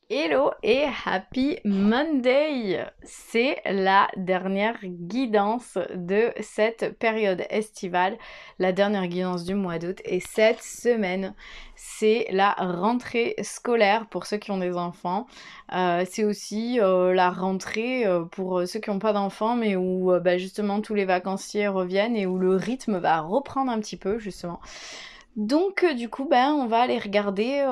Hello et happy Monday! C'est la dernière guidance de cette période estivale, la dernière guidance du mois d'août. Et cette semaine, c'est la rentrée scolaire pour ceux qui ont des enfants. C'est aussi la rentrée pour ceux qui n'ont pas d'enfants, mais où justement tous les vacanciers reviennent et où le rythme va reprendre un petit peu justement. Donc du coup, on va aller regarder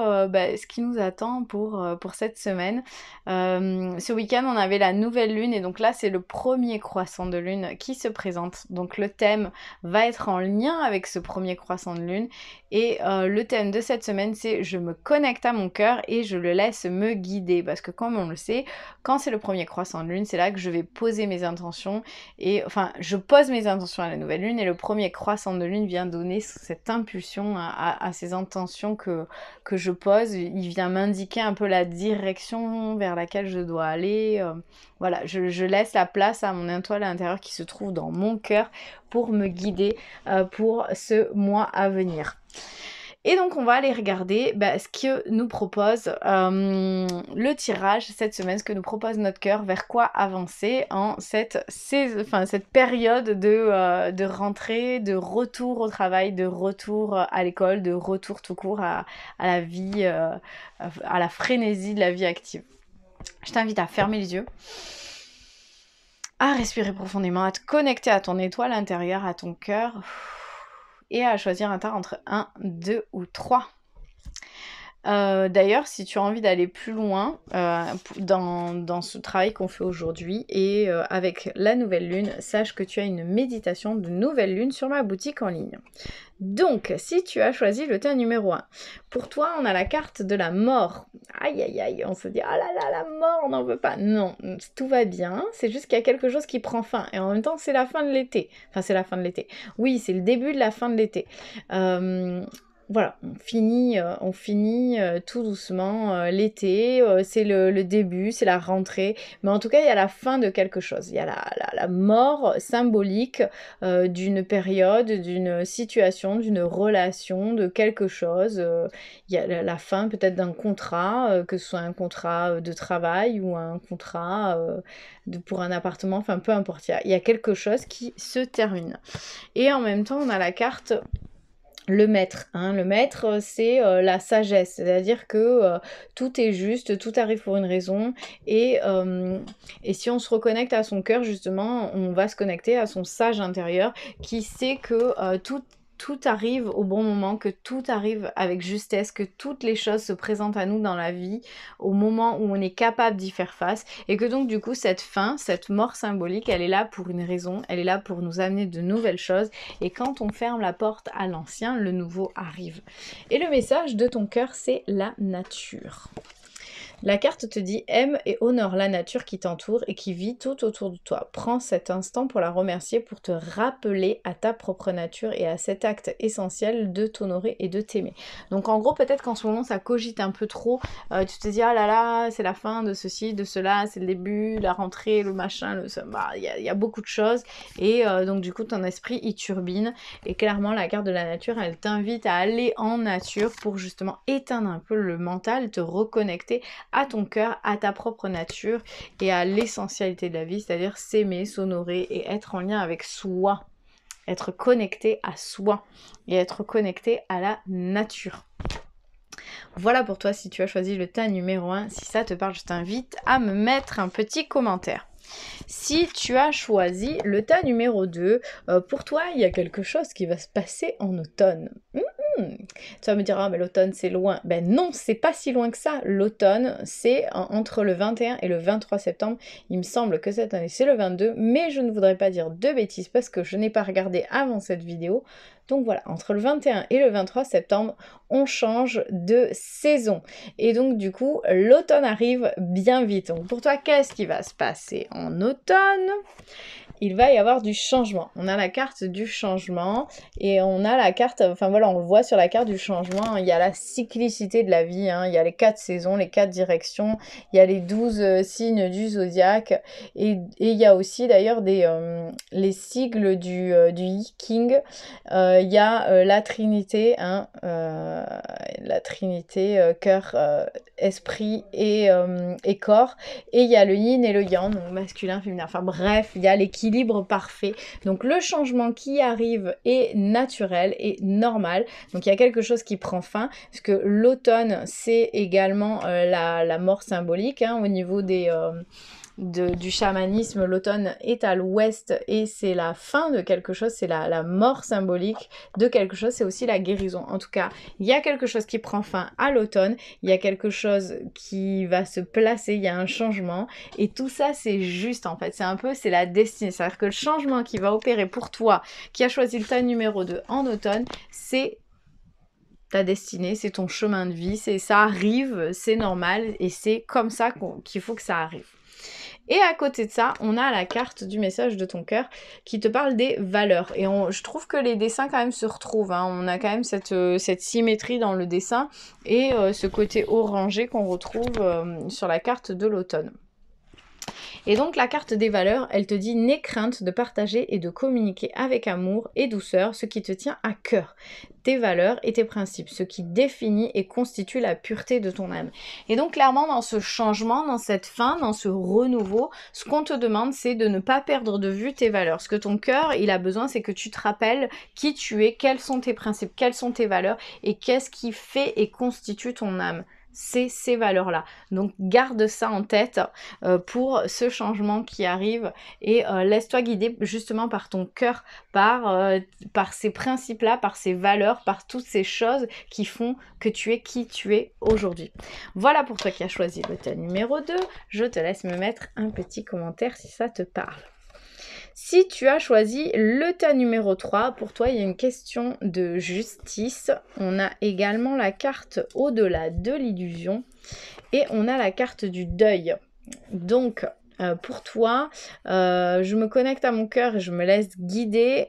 ce qui nous attend pour cette semaine. Ce week-end, on avait la nouvelle lune et donc là, c'est le premier croissant de lune qui se présente. Donc le thème va être en lien avec ce premier croissant de lune et le thème de cette semaine, c'est je me connecte à mon cœur et je le laisse me guider. Parce que comme on le sait, quand c'est le premier croissant de lune, c'est là que je vais poser mes intentions et enfin, je pose mes intentions à la nouvelle lune et le premier croissant de lune vient donner cette impulsion à ces intentions que je pose. Il vient m'indiquer un peu la direction vers laquelle je dois aller. Voilà, je laisse la place à mon étoile intérieure qui se trouve dans mon cœur pour me guider pour ce mois à venir. Et donc on va aller regarder ce que nous propose le tirage cette semaine, ce que nous propose notre cœur, vers quoi avancer en cette période de rentrée, de retour au travail, de retour à l'école, de retour tout court à la vie, à la frénésie de la vie active. Je t'invite à fermer les yeux, à respirer profondément, à te connecter à ton étoile intérieure, à ton cœur, et à choisir un tas entre 1, 2 ou 3. D'ailleurs, si tu as envie d'aller plus loin dans ce travail qu'on fait aujourd'hui et avec la nouvelle lune, sache que tu as une méditation de nouvelle lune sur ma boutique en ligne. Donc, si tu as choisi le thème numéro 1, pour toi, on a la carte de la mort. Aïe, aïe, aïe, on se dit, ah là là, la mort, on n'en veut pas. Non, tout va bien, c'est juste qu'il y a quelque chose qui prend fin. Et en même temps, c'est la fin de l'été. Enfin, c'est la fin de l'été. Oui, c'est le début de la fin de l'été. Voilà, on finit tout doucement l'été, c'est le début, c'est la rentrée, mais en tout cas, il y a la fin de quelque chose. Il y a la mort symbolique d'une période, d'une situation, d'une relation, de quelque chose. Il y a la fin peut-être d'un contrat, que ce soit un contrat de travail ou un contrat pour un appartement, enfin peu importe, il y a quelque chose qui se termine. Et en même temps, on a la carte le maître. Le maître, c'est la sagesse, c'est-à-dire que tout est juste, tout arrive pour une raison, et si on se reconnecte à son cœur, justement, on va se connecter à son sage intérieur qui sait que tout arrive au bon moment, que tout arrive avec justesse, que toutes les choses se présentent à nous dans la vie au moment où on est capable d'y faire face, et que donc du coup cette fin, cette mort symbolique, elle est là pour une raison, elle est là pour nous amener de nouvelles choses, et quand on ferme la porte à l'ancien, le nouveau arrive. Et le message de ton cœur, c'est la nature. La carte te dit « Aime et honore la nature qui t'entoure et qui vit tout autour de toi. Prends cet instant pour la remercier, pour te rappeler à ta propre nature et à cet acte essentiel de t'honorer et de t'aimer. » Donc en gros, peut-être qu'en ce moment, ça cogite un peu trop. Tu te dis « Ah là là, c'est la fin de ceci, de cela, c'est le début, la rentrée, le machin, il y a beaucoup de choses. » Et donc du coup, ton esprit, il turbine. Et clairement, la carte de la nature, elle t'invite à aller en nature pour justement éteindre un peu le mental, te reconnecter à ton cœur, à ta propre nature et à l'essentialité de la vie, c'est-à-dire s'aimer, s'honorer et être en lien avec soi, être connecté à soi et être connecté à la nature. Voilà pour toi si tu as choisi le thème numéro 1. Si ça te parle, je t'invite à me mettre un petit commentaire. Si tu as choisi le tas numéro 2, pour toi, il y a quelque chose qui va se passer en automne. Tu vas me dire, ah mais l'automne c'est loin. Ben non, c'est pas si loin que ça. L'automne, c'est entre le 21 et le 23 septembre. Il me semble que cette année c'est le 22, mais je ne voudrais pas dire de bêtises parce que je n'ai pas regardé avant cette vidéo. Donc voilà, entre le 21 et le 23 septembre, on change de saison. Et donc du coup, l'automne arrive bien vite. Donc pour toi, qu'est-ce qui va se passer en automne ? il va y avoir du changement. On a la carte du changement et on a la carte, enfin voilà, on le voit sur la carte du changement, il y a la cyclicité de la vie, hein, il y a les 4 saisons, les 4 directions, il y a les 12 signes du zodiaque et il y a aussi d'ailleurs les sigles du I Ching. Il y a la Trinité, hein, la Trinité, cœur, esprit et corps, et il y a le yin et le yang, donc masculin, féminin, enfin bref, il y a l'équilibre parfait. Donc le changement qui arrive est naturel et normal, donc il y a quelque chose qui prend fin, parce que l'automne c'est également la mort symbolique, hein, au niveau du chamanisme. L'automne est à l'ouest et c'est la fin de quelque chose, c'est la mort symbolique de quelque chose, c'est aussi la guérison. En tout cas, il y a quelque chose qui prend fin à l'automne, il y a quelque chose qui va se placer, il y a un changement, et tout ça c'est juste en fait, c'est la destinée, c'est-à-dire que le changement qui va opérer pour toi, qui a choisi le tas numéro 2 en automne, c'est ta destinée, c'est ton chemin de vie, ça arrive, c'est normal, et c'est comme ça qu'il faut que ça arrive. Et à côté de ça, on a la carte du message de ton cœur qui te parle des valeurs. Et je trouve que les dessins quand même se retrouvent, hein. On a quand même cette symétrie dans le dessin et ce côté orangé qu'on retrouve sur la carte de l'automne. Et donc la carte des valeurs, elle te dit « N'aie crainte de partager et de communiquer avec amour et douceur ce qui te tient à cœur, tes valeurs et tes principes, ce qui définit et constitue la pureté de ton âme. » Et donc clairement dans ce changement, dans cette fin, dans ce renouveau, ce qu'on te demande c'est de ne pas perdre de vue tes valeurs. Ce que ton cœur, il a besoin, c'est que tu te rappelles qui tu es, quels sont tes principes, quelles sont tes valeurs et qu'est-ce qui fait et constitue ton âme. C'est ces valeurs-là. Donc garde ça en tête pour ce changement qui arrive et laisse-toi guider justement par ton cœur, par ces principes-là, par ces valeurs, par toutes ces choses qui font que tu es qui tu es aujourd'hui. Voilà pour toi qui as choisi le thème numéro 2. Je te laisse me mettre un petit commentaire si ça te parle. Si tu as choisi le tas numéro 3, pour toi, il y a une question de justice. On a également la carte au-delà de l'illusion et on a la carte du deuil. Donc, pour toi, je me connecte à mon cœur et je me laisse guider.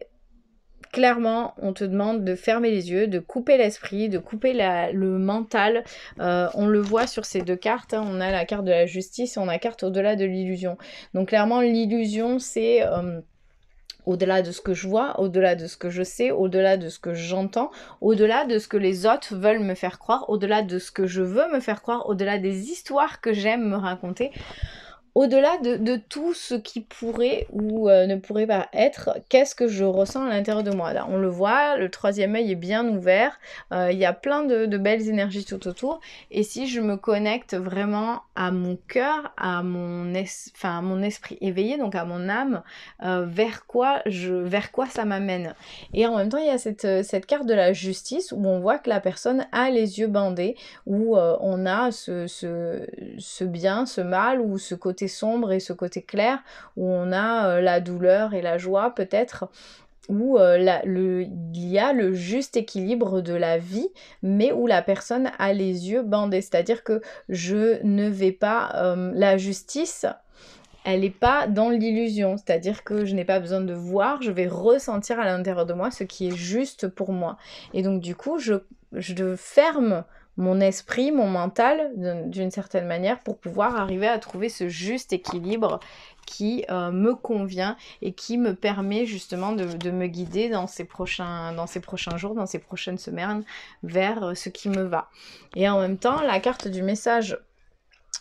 Clairement, on te demande de fermer les yeux, de couper l'esprit, de couper le mental. On le voit sur ces deux cartes, hein. On a la carte de la justice et on a la carte au-delà de l'illusion. Donc clairement, l'illusion, c'est au-delà de ce que je vois, au-delà de ce que je sais, au-delà de ce que j'entends, au-delà de ce que les autres veulent me faire croire, au-delà de ce que je veux me faire croire, au-delà des histoires que j'aime me raconter. Au-delà de tout ce qui pourrait ou ne pourrait pas être, qu'est-ce que je ressens à l'intérieur de moi? Là, on le voit, le troisième œil est bien ouvert, il y a plein de belles énergies tout autour, et si je me connecte vraiment à mon cœur, à mon esprit éveillé, donc à mon âme, vers quoi ça m'amène? Et en même temps, il y a cette carte de la justice où on voit que la personne a les yeux bandés, où on a ce bien, ce mal, ou ce côté sombre et ce côté clair, où on a la douleur et la joie peut-être, où il y a le juste équilibre de la vie, mais où la personne a les yeux bandés, c'est-à-dire que je ne vais pas... la justice, elle n'est pas dans l'illusion, c'est-à-dire que je n'ai pas besoin de voir, je vais ressentir à l'intérieur de moi ce qui est juste pour moi. Et donc du coup, je ferme mon esprit, mon mental, d'une certaine manière, pour pouvoir arriver à trouver ce juste équilibre qui me convient et qui me permet justement de me guider dans ces prochains jours, dans ces prochaines semaines, vers ce qui me va. Et en même temps, la carte du message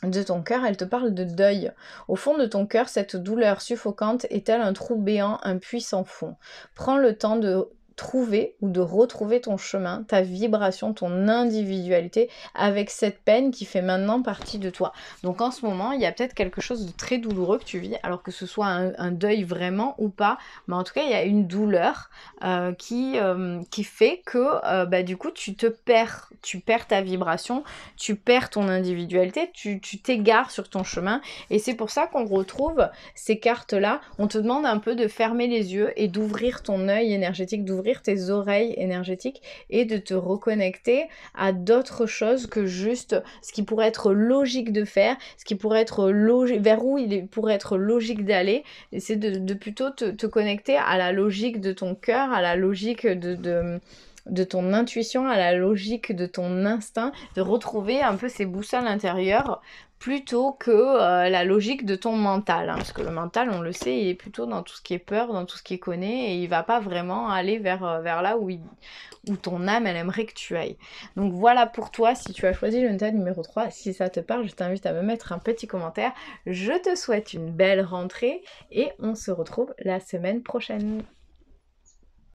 de ton cœur, elle te parle de deuil. Au fond de ton cœur, cette douleur suffocante est-elle un trou béant, un puits sans fond? Prends le temps de trouver ou de retrouver ton chemin, ta vibration, ton individualité avec cette peine qui fait maintenant partie de toi. Donc en ce moment, il y a peut-être quelque chose de très douloureux que tu vis, alors que ce soit un deuil vraiment ou pas, mais en tout cas, il y a une douleur qui fait que du coup, tu perds ta vibration, tu perds ton individualité, tu t'égares sur ton chemin, et c'est pour ça qu'on retrouve ces cartes-là. On te demande un peu de fermer les yeux et d'ouvrir ton œil énergétique, d'ouvrir d'ouvrir tes oreilles énergétiques et de te reconnecter à d'autres choses que juste ce qui pourrait être logique de faire, ce qui pourrait être logique, vers où pourrait être logique d'aller. Et c'est de plutôt te connecter à la logique de ton cœur, à la logique de ton intuition, à la logique de ton instinct, de retrouver un peu ces boussoles intérieures plutôt que la logique de ton mental. Hein, parce que le mental, on le sait, il est plutôt dans tout ce qui est peur, dans tout ce qui est connu, et il va pas vraiment aller vers là où ton âme, elle aimerait que tu ailles. Donc voilà pour toi, si tu as choisi le Nota numéro 3, si ça te parle, je t'invite à me mettre un petit commentaire. Je te souhaite une belle rentrée et on se retrouve la semaine prochaine.